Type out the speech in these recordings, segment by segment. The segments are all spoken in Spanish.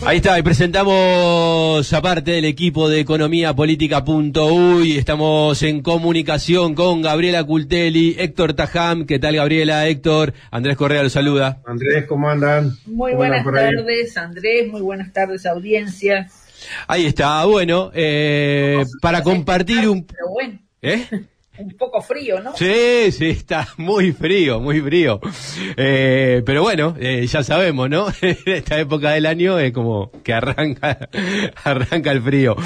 Ahí está, y presentamos aparte del equipo de economíapolítica.uy. Estamos en comunicación con Gabriela Cultelli, Héctor Tajam. ¿Qué tal, Gabriela, Héctor? Andrés Correa los saluda. Andrés, ¿cómo andan? Muy buenas tardes, Andrés. Muy buenas tardes, audiencia. Ahí está, bueno, para compartir un... Pero bueno. ¿Eh? Un poco frío, ¿no? Sí, está muy frío, muy frío. Pero bueno, ya sabemos, ¿no? En esta época del año es como que arranca el frío.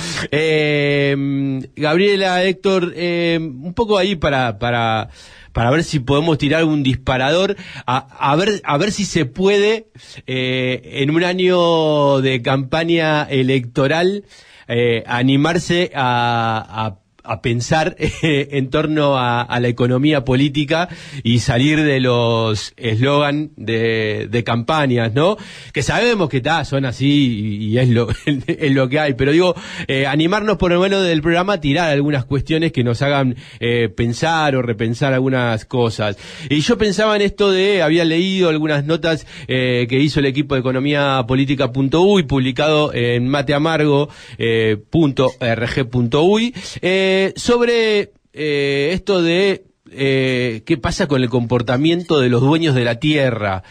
Gabriela, Héctor, un poco ahí para ver si podemos tirar un disparador, a ver si se puede, en un año de campaña electoral, animarse a pensar en torno a la economía política y salir de los eslogan de campañas, ¿no? Que sabemos que son así y es lo que hay, pero digo, animarnos por lo menos del programa a tirar algunas cuestiones que nos hagan pensar o repensar algunas cosas. Y yo pensaba en esto había leído algunas notas que hizo el equipo de economíapolítica.uy, publicado en mateamargo.org.uy, sobre esto de qué pasa con el comportamiento de los dueños de la tierra,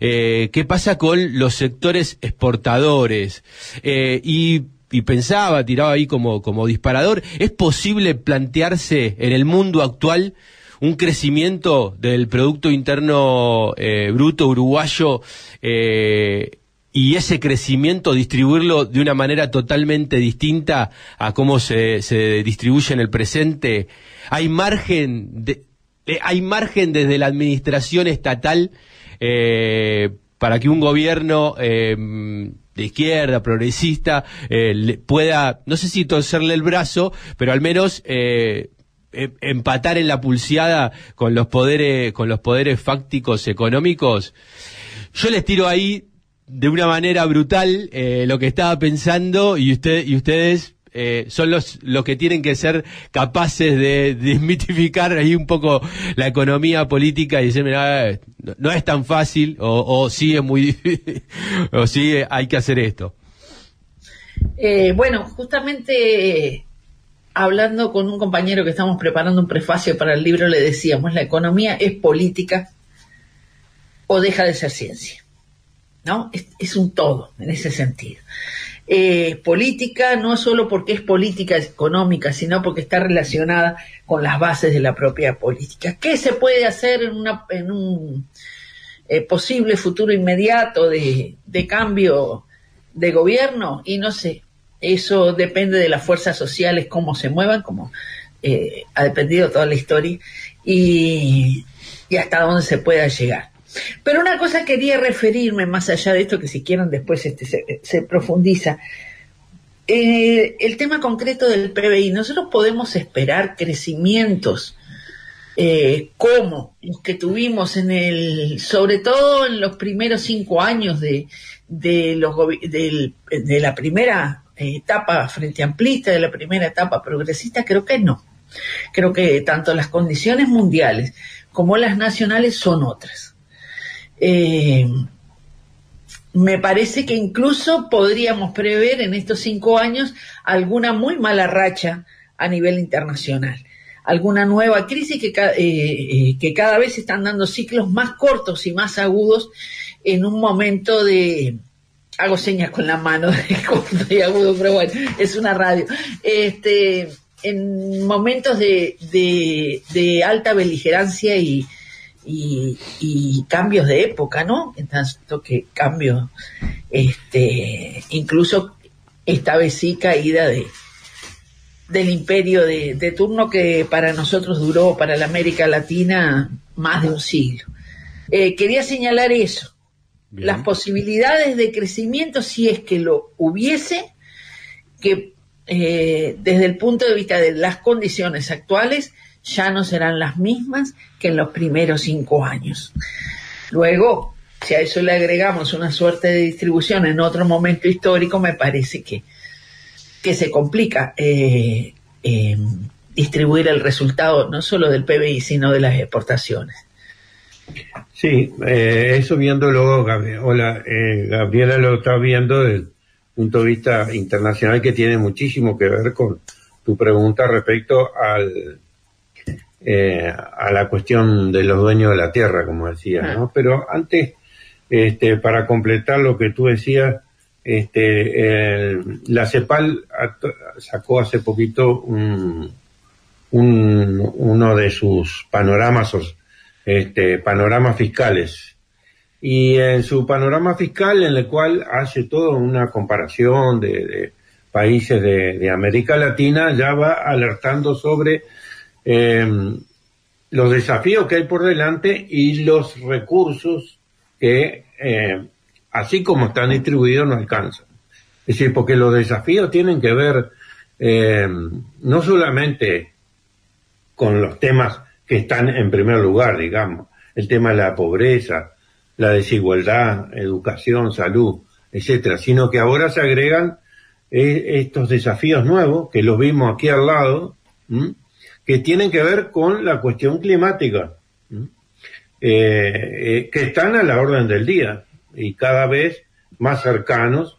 qué pasa con los sectores exportadores, y pensaba, tiraba ahí como disparador, ¿es posible plantearse en el mundo actual un crecimiento del Producto Interno Bruto uruguayo, y ese crecimiento distribuirlo de una manera totalmente distinta a cómo se distribuye en el presente? ¿Hay margen desde la administración estatal para que un gobierno de izquierda, progresista, pueda, no sé si torcerle el brazo, pero al menos empatar en la pulseada con los poderes fácticos económicos? Yo les tiro ahí de una manera brutal lo que estaba pensando, y ustedes son los que tienen que ser capaces de desmitificar ahí un poco la economía política y decir, mira, no es tan fácil, o sí es muy difícil, o sí hay que hacer esto. Bueno, justamente hablando con un compañero que estamos preparando un prefacio para el libro, le decíamos, la economía es política o deja de ser ciencia, ¿no? Es un todo en ese sentido. Política no solo porque es política económica, sino porque está relacionada con las bases de la propia política. ¿Qué se puede hacer en un posible futuro inmediato de cambio de gobierno? Y no sé, eso depende de las fuerzas sociales, cómo se muevan, como ha dependido toda la historia, y hasta dónde se pueda llegar. Pero una cosa quería referirme, más allá de esto, que si quieren después se profundiza. El tema concreto del PBI, nosotros podemos esperar crecimientos como los que tuvimos sobre todo en los primeros 5 años de la primera etapa frente amplista, de la primera etapa progresista. Creo que no. Creo que tanto las condiciones mundiales como las nacionales son otras. Me parece que incluso podríamos prever en estos 5 años alguna muy mala racha a nivel internacional, alguna nueva crisis que cada vez están dando ciclos más cortos y más agudos en un momento de... Hago señas con la mano de corto y agudo, pero bueno, es una radio. En momentos de alta beligerancia y cambios de época, ¿no? En tanto que cambio, incluso esta vez sí caída del imperio de turno, que para nosotros duró, para la América Latina, más de un siglo. Quería señalar eso. Bien. Las posibilidades de crecimiento, si es que lo hubiese, que desde el punto de vista de las condiciones actuales, ya no serán las mismas que en los primeros 5 años. Luego, si a eso le agregamos una suerte de distribución en otro momento histórico, me parece que se complica distribuir el resultado no solo del PBI, sino de las exportaciones. Sí, eso viéndolo, Gabriela lo está viendo desde el punto de vista internacional, que tiene muchísimo que ver con tu pregunta respecto a la cuestión de los dueños de la tierra, como decías, ¿no? Pero antes, para completar lo que tú decías, la CEPAL sacó hace poquito uno de sus panoramas fiscales, y en su panorama fiscal, en el cual hace toda una comparación de países de América Latina, ya va alertando sobre los desafíos que hay por delante y los recursos que, así como están distribuidos, no alcanzan. Es decir, porque los desafíos tienen que ver no solamente con los temas que están en primer lugar, digamos, el tema de la pobreza, la desigualdad, educación, salud, etcétera, sino que ahora se agregan estos desafíos nuevos, que los vimos aquí al lado, que tienen que ver con la cuestión climática, que están a la orden del día y cada vez más cercanos.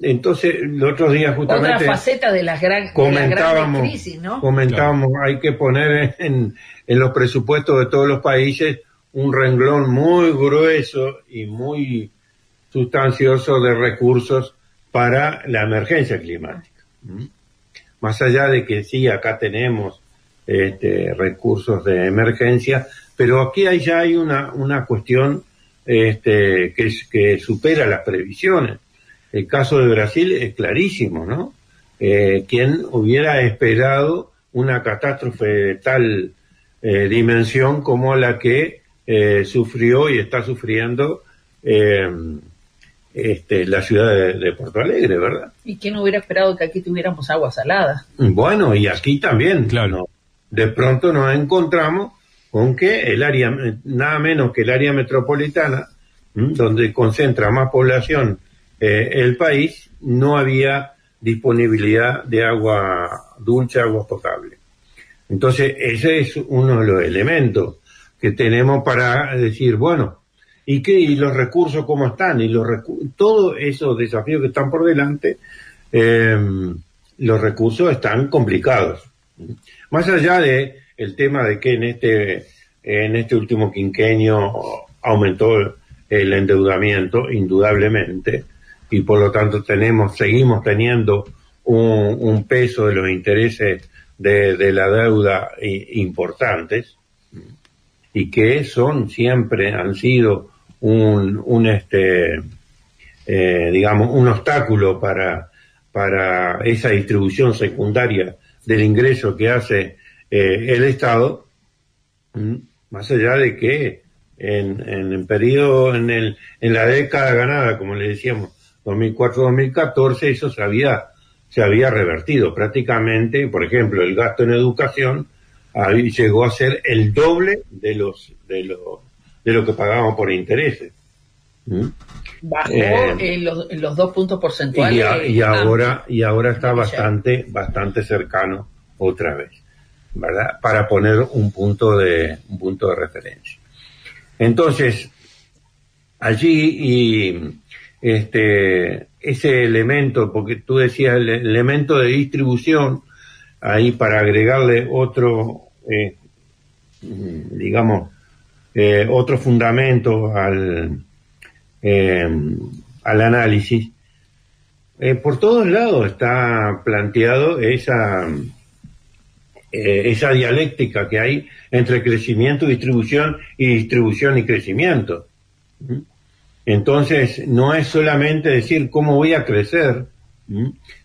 Entonces, los otros días justamente otra faceta de las grandes crisis, ¿no? Comentábamos, hay que poner en los presupuestos de todos los países un renglón muy grueso y muy sustancioso de recursos para la emergencia climática. Más allá de que sí, acá tenemos recursos de emergencia, pero aquí ya hay una cuestión que supera las previsiones. El caso de Brasil es clarísimo, ¿no? ¿Quién hubiera esperado una catástrofe de tal dimensión como la que sufrió y está sufriendo la ciudad de Porto Alegre, ¿verdad? ¿Y quién hubiera esperado que aquí tuviéramos agua salada? Bueno, y aquí también, claro. ¿no? De pronto nos encontramos con que el área, nada menos que el área metropolitana, donde concentra más población el país, no había disponibilidad de agua dulce, agua potable. Entonces, ese es uno de los elementos que tenemos para decir, bueno, ¿y los recursos cómo están? Y todos esos desafíos que están por delante, los recursos están complicados. Más allá de el tema de que en este último quinquenio aumentó el endeudamiento, indudablemente, y por lo tanto seguimos teniendo un peso de los intereses de la deuda importantes, y que siempre han sido digamos, un obstáculo para esa distribución secundaria del ingreso que hace el Estado, más allá de que en el periodo, en la década ganada, como le decíamos, 2004-2014, eso se había revertido prácticamente. Por ejemplo, el gasto en educación llegó a ser el doble de lo que pagábamos por intereses. Bajó los 2 puntos porcentuales. Y ahora está bastante cercano otra vez, ¿verdad? Para poner un punto de referencia. Entonces, allí ese elemento, porque tú decías el elemento de distribución, ahí para agregarle otro, digamos, otro fundamento al análisis, por todos lados está planteado esa dialéctica que hay entre crecimiento y distribución y crecimiento. Entonces, no es solamente decir cómo voy a crecer,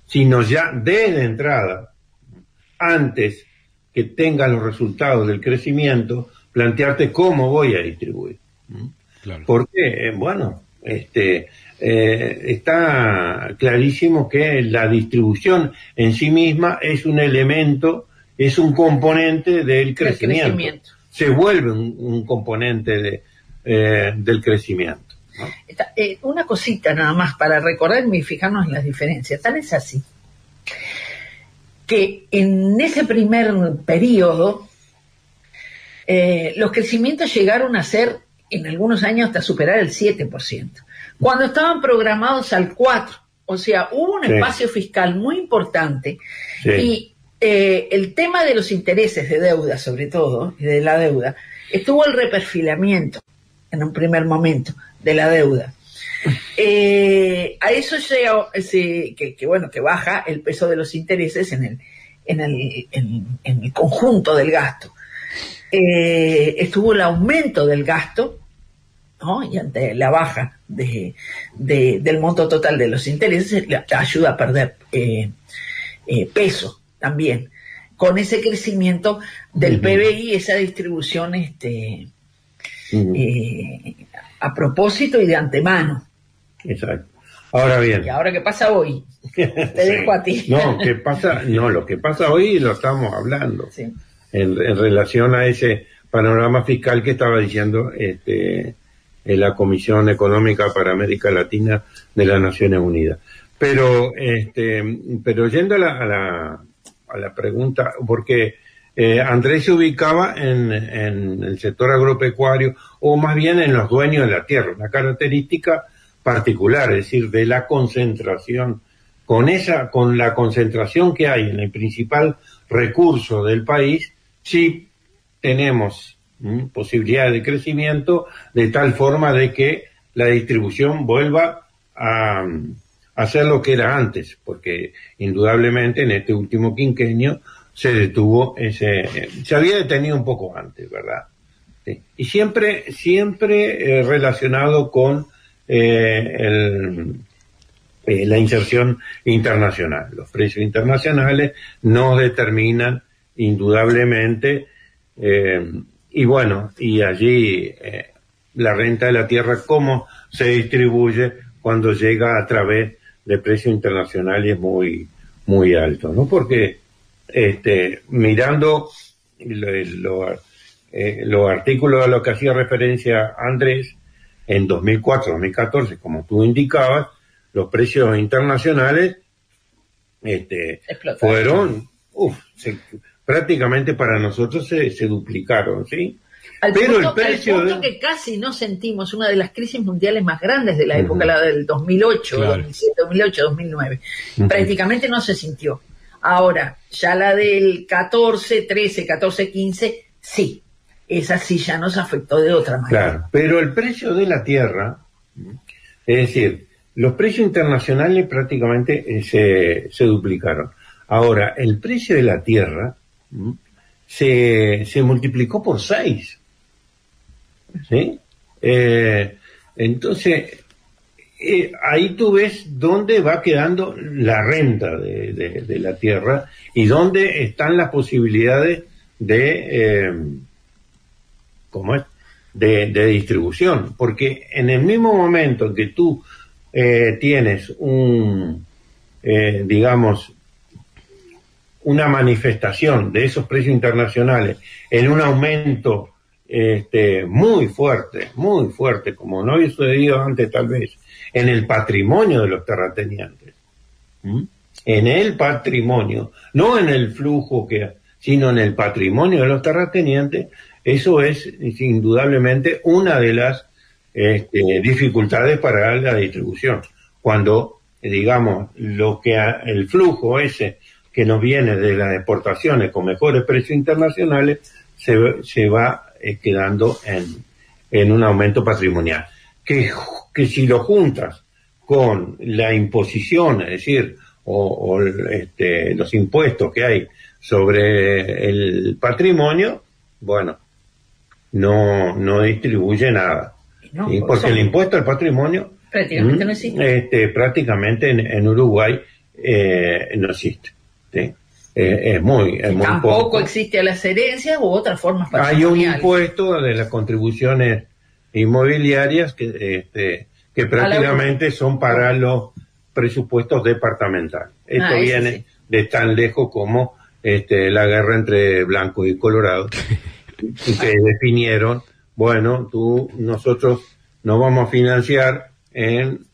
sino ya desde entrada, antes que tenga los resultados del crecimiento, plantearte cómo voy a distribuir. Claro. Porque, bueno, está clarísimo que la distribución en sí misma es un elemento, es un componente del crecimiento. Se vuelve un componente del crecimiento, ¿no? Una cosita nada más para recordarme y fijarnos en las diferencias. Tal es así que en ese primer periodo Los crecimientos llegaron a ser, en algunos años, hasta superar el 7%, cuando estaban programados al 4%. O sea, hubo un espacio fiscal muy importante y el tema de los intereses de deuda, sobre todo, y de la deuda, estuvo el reperfilamiento en un primer momento de la deuda. A eso que baja el peso de los intereses en el conjunto del gasto. Estuvo el aumento del gasto, ¿no? Y ante la baja del monto total de los intereses, la ayuda a perder peso también, con ese crecimiento del PBI, esa distribución a propósito y de antemano. Exacto. Ahora bien. ¿Y ahora qué pasa hoy? Te dejo a ti. Lo que pasa hoy lo estamos hablando. Sí. En relación a ese panorama fiscal que estaba diciendo la Comisión Económica para América Latina de las Naciones Unidas. Pero yendo a la pregunta, porque Andrés se ubicaba en el sector agropecuario, o más bien en los dueños de la tierra, una característica particular, es decir, de la concentración, con la concentración que hay en el principal recurso del país, sí tenemos posibilidades de crecimiento, de tal forma de que la distribución vuelva a hacer lo que era antes, porque indudablemente en este último quinquenio se detuvo se había detenido un poco antes, ¿verdad? Sí. Y siempre relacionado con la inserción internacional. Los precios internacionales nos determinan indudablemente, y allí la renta de la tierra, cómo se distribuye cuando llega a través de precios internacionales muy, muy altos, ¿no? Porque mirando los artículos a los que hacía referencia Andrés, en 2004-2014, como tú indicabas, los precios internacionales fueron, prácticamente para nosotros se duplicaron, ¿sí? Al punto que casi no sentimos una de las crisis mundiales más grandes de la época, la del 2008, claro. 2007, 2008, 2009. Prácticamente no se sintió. Ahora, ya la del 14, 13, 14, 15, sí. Esa sí ya nos afectó de otra manera. Claro, pero el precio de la tierra, es decir, los precios internacionales prácticamente se duplicaron. Ahora, el precio de la tierra se multiplicó por 6. ¿Sí? Entonces, ahí tú ves dónde va quedando la renta de la tierra y dónde están las posibilidades de distribución, porque en el mismo momento en que tú tienes una manifestación de esos precios internacionales en un aumento muy fuerte, como no había sucedido antes tal vez, en el patrimonio de los terratenientes, en el patrimonio, no en el flujo sino en el patrimonio de los terratenientes. Eso es indudablemente una de las dificultades para la distribución. Cuando, digamos, el flujo ese que nos viene de las exportaciones con mejores precios internacionales se va quedando en un aumento patrimonial. Que si lo juntas con la imposición, es decir, los impuestos que hay sobre el patrimonio, bueno, no distribuye nada. No, ¿sí? Porque el impuesto al patrimonio prácticamente no existe. Prácticamente en Uruguay no existe. ¿Sí? Es muy tampoco poco. Existe a las herencias u otras formas patrimoniales. Hay un impuesto de las contribuciones inmobiliarias que prácticamente son para los presupuestos departamentales. Esto viene de tan lejos como la guerra entre blancos y colorados, que definieron, bueno, nosotros nos vamos a financiar en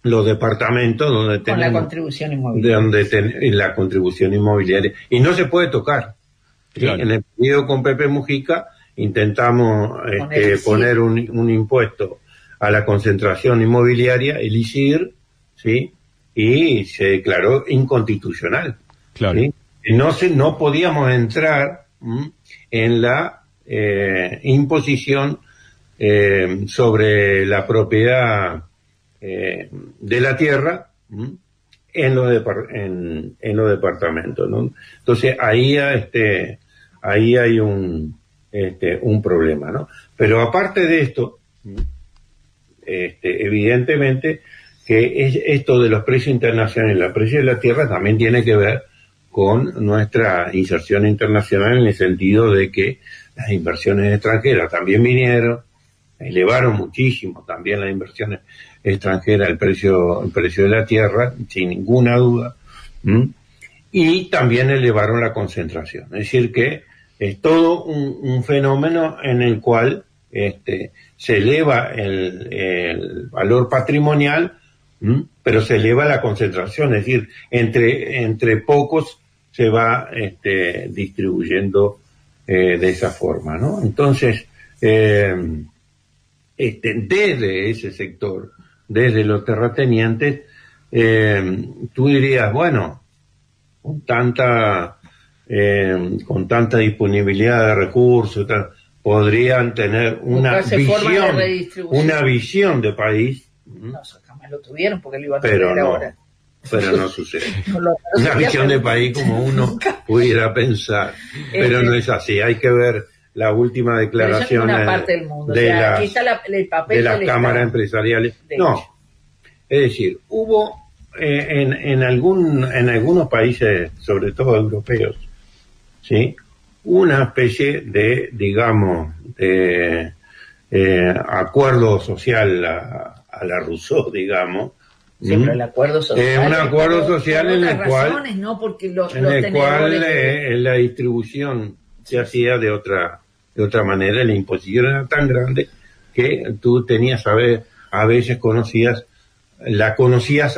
los departamentos donde tenemos la contribución inmobiliaria. La contribución inmobiliaria, y no se puede tocar. Claro. En el periodo con Pepe Mujica intentamos poner un impuesto a la concentración inmobiliaria, el ICIR, ¿sí? Y se declaró inconstitucional. Claro. ¿Sí? No podíamos entrar en la imposición sobre la propiedad de la tierra en los departamentos, ¿no? Entonces ahí hay un problema, ¿no? Pero aparte de esto, evidentemente que esto de los precios internacionales, la precio de la tierra también tiene que ver con nuestra inserción internacional, en el sentido de que las inversiones extranjeras también vinieron, elevaron muchísimo también las inversiones extranjeras, el precio de la tierra, sin ninguna duda, y también elevaron la concentración. Es decir, que es todo un fenómeno en el cual se eleva el valor patrimonial, pero se eleva la concentración, es decir, entre pocos se va distribuyendo de esa forma, ¿no? Entonces, desde ese sector, desde los terratenientes, tú dirías, bueno, con tanta disponibilidad de recursos, podrían tener una visión de país. No, jamás lo tuvieron porque lo iban a tener ahora. Pero no sucede. Una visión de país como uno pudiera pensar, pero no es así. Hay que ver la última declaración de las cámaras empresariales. No, es decir, hubo en algunos países, sobre todo europeos, ¿sí?, una especie de, digamos, de acuerdo social a la Rousseau, digamos. Siempre el acuerdo social. Un acuerdo social en el cual, porque la distribución se hacía de otra manera, la imposición era tan grande que tú tenías a veces conocías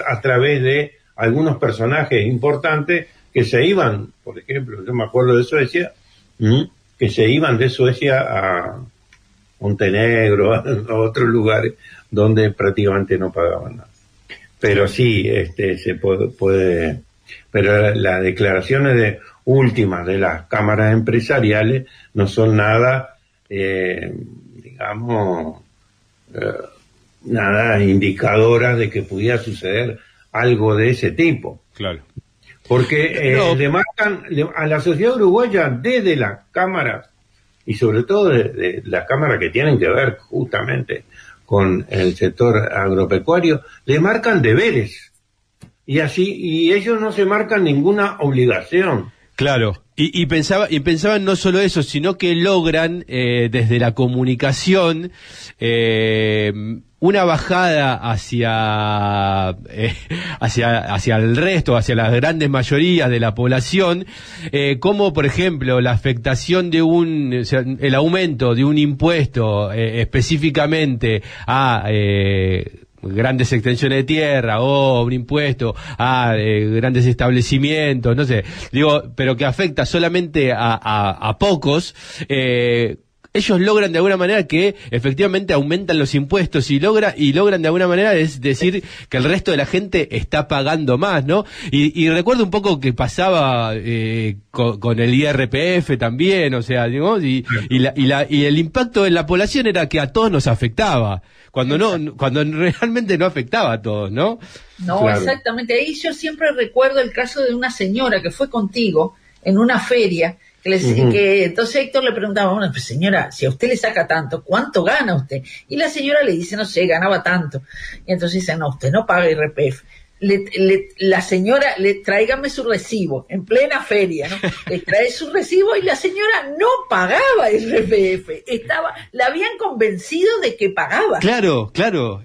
a través de algunos personajes importantes que se iban, por ejemplo, yo me acuerdo de Suecia, que se iban de Suecia a Montenegro, a otros lugares donde prácticamente no pagaban nada. Pero sí, se puede, pero las declaraciones últimas de las cámaras empresariales no son nada, digamos, nada indicadoras de que pudiera suceder algo de ese tipo. Claro. Porque le marcan a la sociedad uruguaya desde las cámaras, y sobre todo de las cámaras que tienen que ver justamente con el sector agropecuario, le marcan deberes. Y ellos no se marcan ninguna obligación. Claro, y pensaban no solo eso, sino que logran desde la comunicación una bajada hacia el resto, hacia las grandes mayorías de la población, como por ejemplo la afectación de el aumento de un impuesto específicamente a grandes extensiones de tierra o un impuesto a grandes establecimientos, no sé, pero que afecta solamente a pocos. Ellos logran de alguna manera que efectivamente aumentan los impuestos y logran de alguna manera decir que el resto de la gente está pagando más, ¿no? Y recuerdo un poco que pasaba con el IRPF también, o sea, digamos, y el impacto en la población era que a todos nos afectaba, cuando realmente no afectaba a todos, ¿no? No, claro. Exactamente. Ahí yo siempre recuerdo el caso de una señora que fue contigo en una feria. Que entonces Héctor le preguntaba, bueno, pues señora, si a usted le saca tanto, ¿cuánto gana usted? Y la señora le dice, no sé, ganaba tanto. Y entonces dice, no, usted no paga IRPF. La señora, tráigame su recibo, en plena feria, ¿no? Le trae su recibo y la señora no pagaba IRPF. La habían convencido de que pagaba. Claro.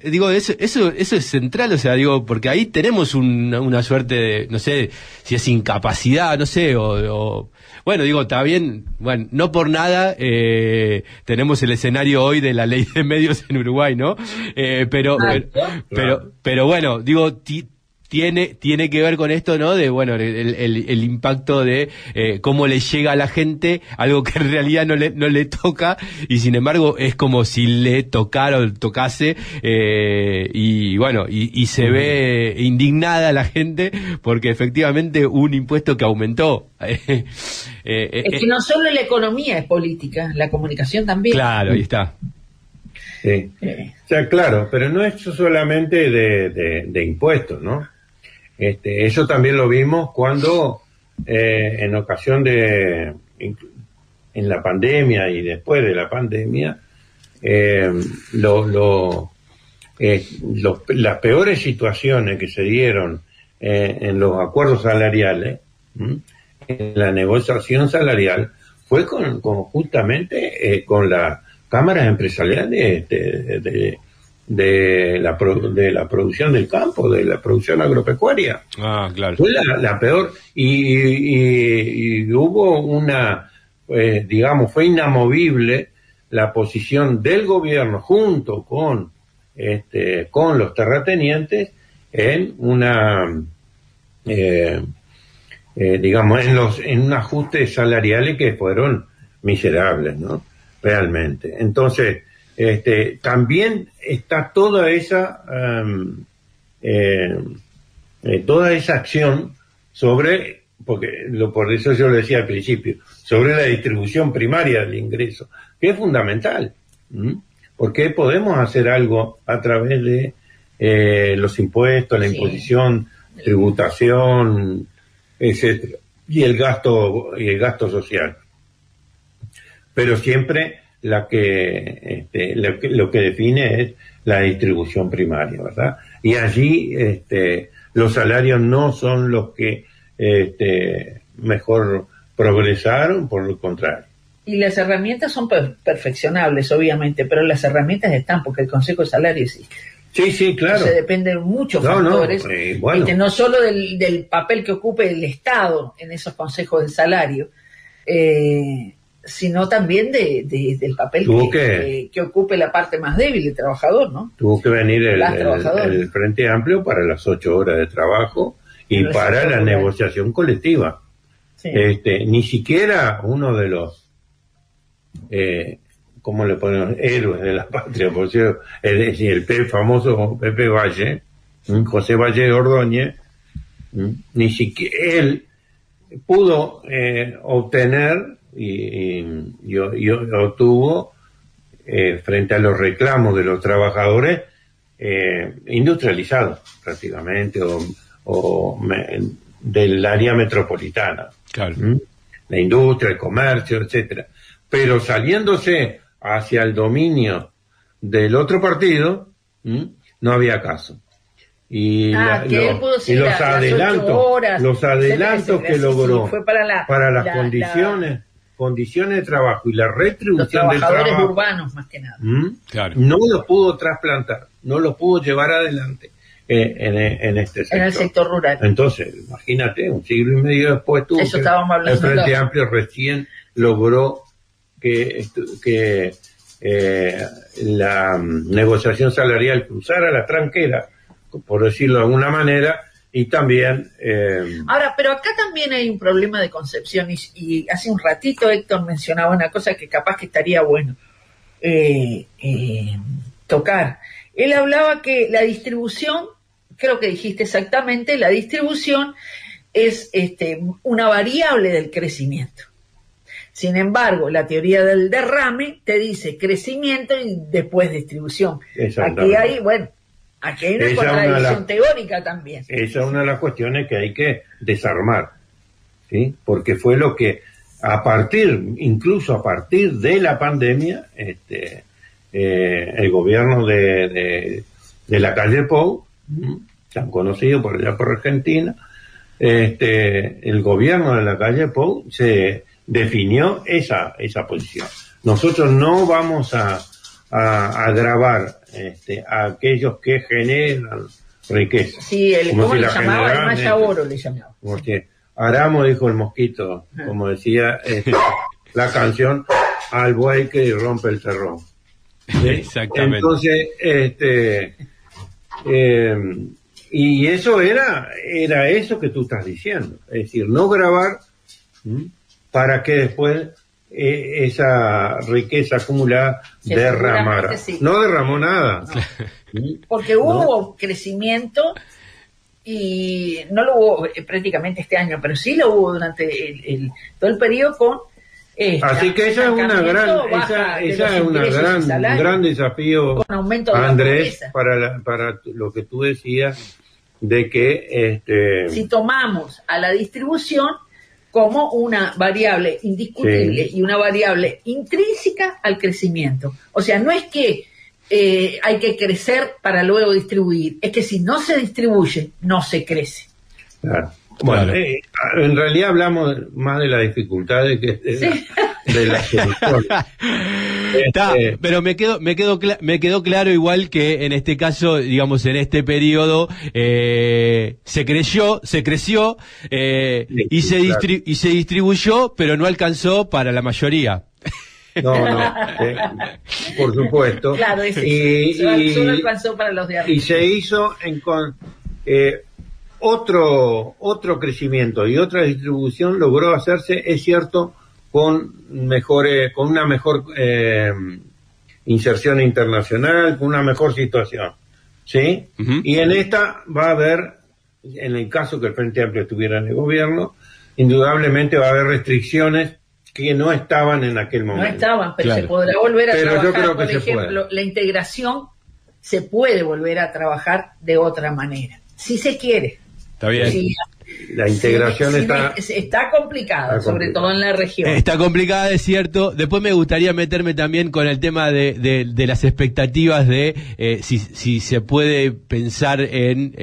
Digo, eso es central, o sea, porque ahí tenemos una suerte de, no sé, si es incapacidad, no sé, bueno, está bien, bueno, no por nada tenemos el escenario hoy de la ley de medios en Uruguay, ¿no? Pero bueno, tiene que ver con esto, ¿no? De, bueno, el impacto de cómo le llega a la gente algo que en realidad no le toca, y sin embargo es como si le tocara o tocase, y bueno, y se ve indignada la gente porque efectivamente un impuesto que aumentó. Es que no solo la economía es política, la comunicación también. Claro, ahí está. Sí. O sea, claro, pero no es solamente de impuestos, ¿no? Eso también lo vimos cuando en ocasión en la pandemia y después de la pandemia, las peores situaciones que se dieron en los acuerdos salariales, en la negociación salarial, fue justamente con las cámaras empresariales de la producción del campo, de la producción agropecuaria. Ah, claro. Fue la peor, y hubo digamos, fue inamovible la posición del gobierno junto con los terratenientes en digamos, en un ajuste salariales que fueron miserables, ¿no? Realmente. Entonces, también está toda esa acción sobre, por eso yo lo decía al principio, sobre la distribución primaria del ingreso, que es fundamental, porque podemos hacer algo a través de los impuestos, la imposición, tributación, etcétera, y el gasto social, pero siempre lo que define es la distribución primaria, ¿verdad? Y allí los salarios no son los que mejor progresaron, por lo contrario. Y las herramientas son perfeccionables, obviamente, pero las herramientas están, porque el Consejo de Salarios sí. Sí, claro. Se depende de muchos factores, bueno. No solo del papel que ocupe el Estado en esos consejos de salario, sino también del papel que ocupe la parte más débil, el trabajador, ¿no? Tuvo que venir el Frente Amplio para las 8 horas de trabajo y para la negociación colectiva. Sí. Ni siquiera uno de los ¿cómo le ponemos? Héroes de la patria, por cierto, el famoso Pepe Valle, José Valle Ordóñez, ni siquiera él pudo obtener y obtuvo, frente a los reclamos de los trabajadores industrializados prácticamente, o del área metropolitana, claro. La industria, el comercio, etcétera, pero saliéndose hacia el dominio del otro partido, no había caso. Y los adelantos que logró para las condiciones de trabajo y la retribución del trabajo, los trabajadores urbanos más que nada, claro, no los pudo trasplantar, no los pudo llevar adelante en este sector. En el sector rural. Entonces, imagínate, un siglo y medio después el Frente Amplio recién logró que la negociación salarial cruzara la tranquera, por decirlo de alguna manera, y también... Ahora, pero acá también hay un problema de concepción, y hace un ratito Héctor mencionaba una cosa que capaz que estaría bueno tocar. Él hablaba que la distribución, creo que dijiste exactamente, la distribución es una variable del crecimiento. Sin embargo, la teoría del derrame te dice crecimiento y después distribución. Aquí hay una contradicción teórica también. Esa es una de las cuestiones que hay que desarmar, ¿sí? Porque fue lo que, incluso a partir de la pandemia, el gobierno de la calle Pou, tan conocido por allá por Argentina, el gobierno de la calle Pou se definió esa posición. Nosotros no vamos a gravar a aquellos que generan riqueza. Sí, ¿cómo le llamaba? El Mayaboro le llamaba. Porque Aramo dijo el mosquito, como decía la canción, al buey que rompe el terrón. ¿Sí? Exactamente. Entonces, Y eso era eso que tú estás diciendo. Es decir, no grabar para que después esa riqueza acumulada Que derramara. sí. No derramó nada. No. Porque hubo crecimiento y no lo hubo prácticamente este año, pero sí lo hubo durante todo el periodo con así que esa es una gran desafío, con aumento de Andrés, para lo que tú decías de que si tomamos a la distribución como una variable indiscutible y una variable intrínseca al crecimiento. O sea, no es que hay que crecer para luego distribuir, es que si no se distribuye, no se crece. Claro. Bueno, en realidad hablamos más de la dificultad que de la solución. Pero me quedó claro igual que en este caso, digamos, en este periodo se creció y se distribuyó, pero no alcanzó para la mayoría. No, por supuesto. Claro, solo alcanzó para los de arriba. Y se hizo otro crecimiento y otra distribución logró hacerse, es cierto, con una mejor inserción internacional, con una mejor situación, ¿sí? Uh-huh. Y en esta va a haber, en el caso que el Frente Amplio estuviera en el gobierno, indudablemente va a haber restricciones que no estaban en aquel momento. No estaban, pero se podrá volver a trabajar. Yo creo que por ejemplo, la integración se puede volver a trabajar de otra manera, si se quiere. Está bien. Sí, la integración está complicada, sobre todo en la región. Está complicada, es cierto. Después me gustaría meterme también con el tema de las expectativas de si se puede pensar en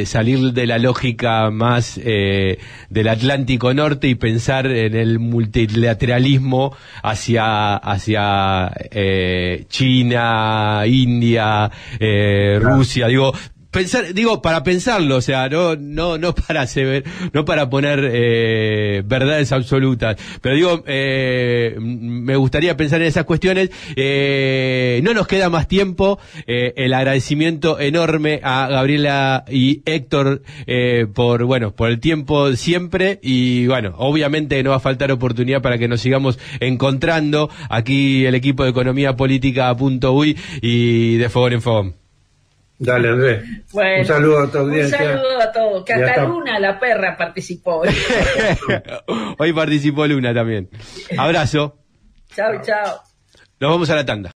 salir de la lógica más del Atlántico Norte y pensar en el multilateralismo hacia China, India, Rusia, para pensarlo, o sea, no para poner verdades absolutas, pero me gustaría pensar en esas cuestiones. No nos queda más tiempo. El agradecimiento enorme a Gabriela y Héctor por el tiempo siempre, y bueno, obviamente no va a faltar oportunidad para que nos sigamos encontrando aquí el equipo de economíapolítica.uy y de Fogón en Fogón. Dale, Andrés. Bueno, un saludo a tu audiencia. Un saludo a todos. Que hasta Luna, la perra, participó. Hoy participó Luna también. Abrazo. Chao. Nos vamos a la tanda.